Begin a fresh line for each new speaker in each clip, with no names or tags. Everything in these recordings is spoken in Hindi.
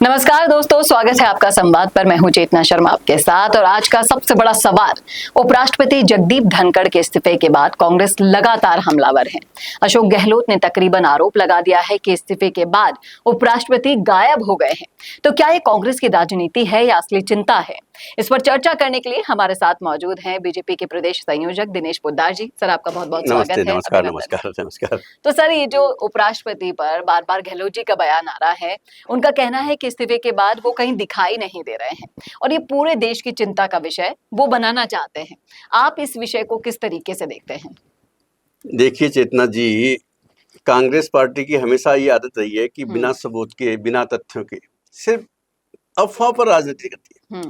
नमस्कार दोस्तों, स्वागत है आपका संवाद पर। मैं हूं चेतना शर्मा आपके साथ। और आज का सबसे बड़ा सवाल, उपराष्ट्रपति जगदीप धनखड़ के इस्तीफे के बाद कांग्रेस लगातार हमलावर है। अशोक गहलोत ने तकरीबन आरोप लगा दिया है कि इस्तीफे के बाद उपराष्ट्रपति गायब हो गए हैं। तो क्या ये कांग्रेस की राजनीति है या असली चिंता है? इस पर चर्चा करने के लिए हमारे साथ मौजूद हैं बीजेपी के प्रदेश संयोजक दिनेश पोद्दार जी। सर, आपका बहुत बहुत स्वागत है।
नमस्कार।
तो सर, ये जो उपराष्ट्रपति पर बार बार गहलोत जी का बयान आ रहा है, उनका कहना है कि इस्तीफे के बाद वो कहीं दिखाई नहीं दे रहे हैं और ये पूरे देश की चिंता का विषय वो बनाना चाहते हैं। आप इस विषय को किस तरीके से देखते हैं?
देखिए चेतना जी, कांग्रेस पार्टी की हमेशा ये आदत रही है कि बिना सबूत के, बिना तथ्यों के सिर्फ अफवाह पर राजनीति करती है।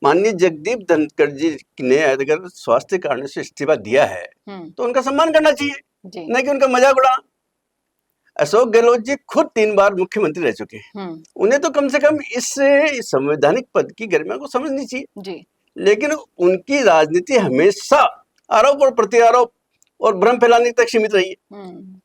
माननीय जगदीप धनखड़ जी ने अगर स्वास्थ्य कारणों से इस्तीफा दिया है तो उनका सम्मान करना चाहिए, न कि उनका मजाक उड़ाना। अशोक गहलोत जी खुद 3 बार मुख्यमंत्री रह चुके हैं। उन्हें तो कम से कम इस संवैधानिक पद की गरिमा को समझनी चाहिए। लेकिन उनकी राजनीति हमेशा आरोप और प्रत्यारोप और भ्रम फैलाने तक सीमित रही है।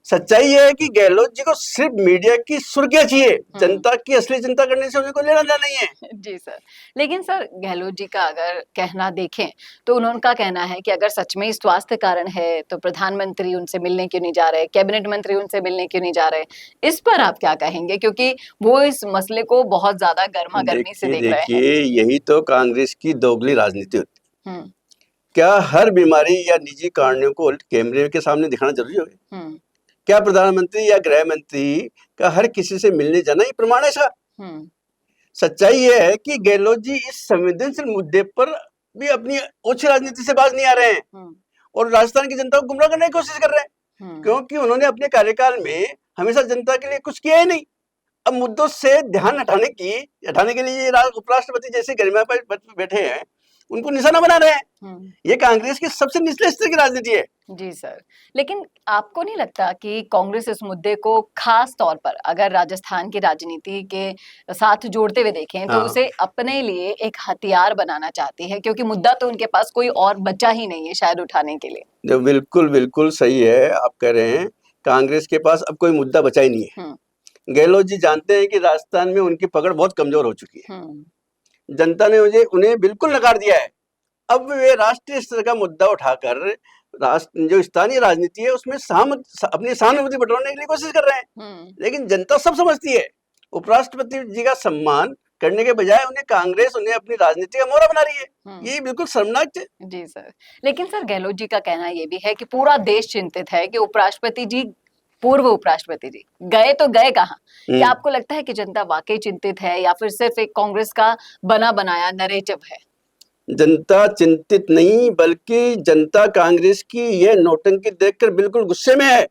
सच्चाई यह है कि गहलोत जी को सिर्फ मीडिया की सुर्खियां चाहिए, जनता की असली चिंता करने से उनको लेना देना नहीं है।
जी सर, लेकिन सर गहलोत जी का अगर कहना देखें तो उनका कहना है कि अगर सच में स्वास्थ्य कारण है तो प्रधानमंत्री उनसे मिलने क्यों नहीं जा रहे, कैबिनेट मंत्री उनसे मिलने क्यों नहीं जा रहे? इस पर आप क्या कहेंगे, क्योंकि वो इस मसले को बहुत ज्यादा गर्मा गर्मी से देख रहे हैं।
देखिए, यही तो कांग्रेस की दोगली राजनीति होती है। क्या हर बीमारी या निजी कारणों को कैमरे के सामने दिखाना जरूरी होगा? क्या प्रधानमंत्री या गृह मंत्री का हर किसी से मिलने जाना ही प्रमाण है इसका? सच्चाई यह है कि गहलोत जी इस संवेदनशील मुद्दे पर भी अपनी ओछी राजनीति से बाज नहीं आ रहे हैं और राजस्थान की जनता को गुमराह करने की कोशिश कर रहे हैं, क्योंकि उन्होंने अपने कार्यकाल में हमेशा जनता के लिए कुछ किया ही नहीं। अब मुद्दों से ध्यान हटाने के लिए उपराष्ट्रपति जैसे गरिमा पर बैठे हैं, उनको निशाना बना रहे हैं। ये कांग्रेस की सबसे निचले स्तर की राजनीति है।
जी सर, लेकिन आपको नहीं लगता कि कांग्रेस इस मुद्दे को खास तौर पर अगर राजस्थान की राजनीति के साथ जोड़ते हुए देखें तो उसे अपने लिए एक हथियार बनाना चाहती है, क्योंकि मुद्दा तो उनके पास कोई और बचा ही नहीं है शायद उठाने के लिए।
बिल्कुल सही है, आप कह रहे हैं कांग्रेस के पास अब कोई मुद्दा बचा ही नहीं है। गहलोत जी जानते हैं कि राजस्थान में उनकी पकड़ बहुत कमजोर हो चुकी है। जनता ने उन्हें बिल्कुल नकार दिया है। अब वे राष्ट्रीय स्तर का मुद्दा उठाकर जो स्थानीय राजनीति है उसमें अपनी सहानुभूति बटोरने के लिए कोशिश कर रहे हैं। लेकिन जनता सब समझती है। उपराष्ट्रपति जी का सम्मान करने के बजाय कांग्रेस उन्हें अपनी राजनीति का मोहरा बना रही है। ये बिल्कुल शर्मनाक है।
जी सर, लेकिन सर गहलोत जी का कहना ये भी है कि पूरा देश चिंतित है कि पूर्व उपराष्ट्रपति जी गए तो गए कहाँ? क्या आपको लगता है कि जनता वाकई चिंतित है या फिर सिर्फ एक कांग्रेस का बना बनाया नैरेटिव है?
जनता चिंतित नहीं, बल्कि जनता कांग्रेस की यह नौटंकी देखकर बिल्कुल गुस्से में है।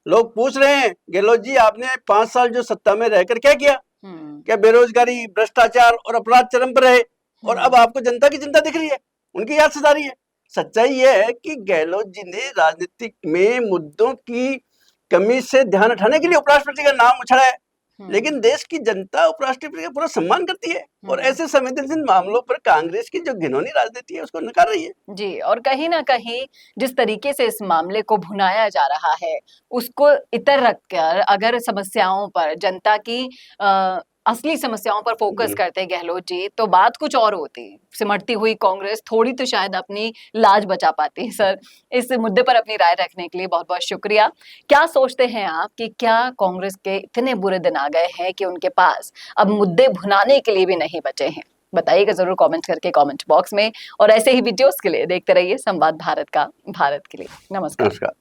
लोग पूछ रहे हैं, गहलोत जी आपने 5 साल जो सत्ता में रहकर क्या किया? क्या बेरोजगारी, भ्रष्टाचार और अपराध चरम पर रहे और अब आपको जनता की चिंता दिख रही है, उनकी याद सता रही है। सच्चाई यह है कि गहलोत जी ने राजनीतिक में मुद्दों की कमी से ध्यान हटाने के लिए उपराष्ट्रपति का नाम उछाला है, लेकिन देश की जनता उपराष्ट्रपति का पूरा सम्मान करती है और ऐसे संवेदनशील मामलों पर कांग्रेस की जो घिनौनी राजनीति है उसको नकार रही है।
जी, और कहीं ना कहीं जिस तरीके से इस मामले को भुनाया जा रहा है उसको इतर रखकर अगर समस्याओं पर, जनता की असली समस्याओं पर फोकस करते गहलोत जी तो बात कुछ और होती। सिमटती हुई कांग्रेस थोड़ी तो शायद अपनी लाज बचा पाती। सर, इस मुद्दे पर अपनी राय रखने के लिए बहुत बहुत शुक्रिया। क्या सोचते हैं आप कि क्या कांग्रेस के इतने बुरे दिन आ गए हैं कि उनके पास अब मुद्दे भुनाने के लिए भी नहीं बचे हैं? बताइएगा जरूर कमेंट करके कमेंट बॉक्स में। और ऐसे ही वीडियोस के लिए देखते रहिए संवाद भारत के लिए। नमस्कार।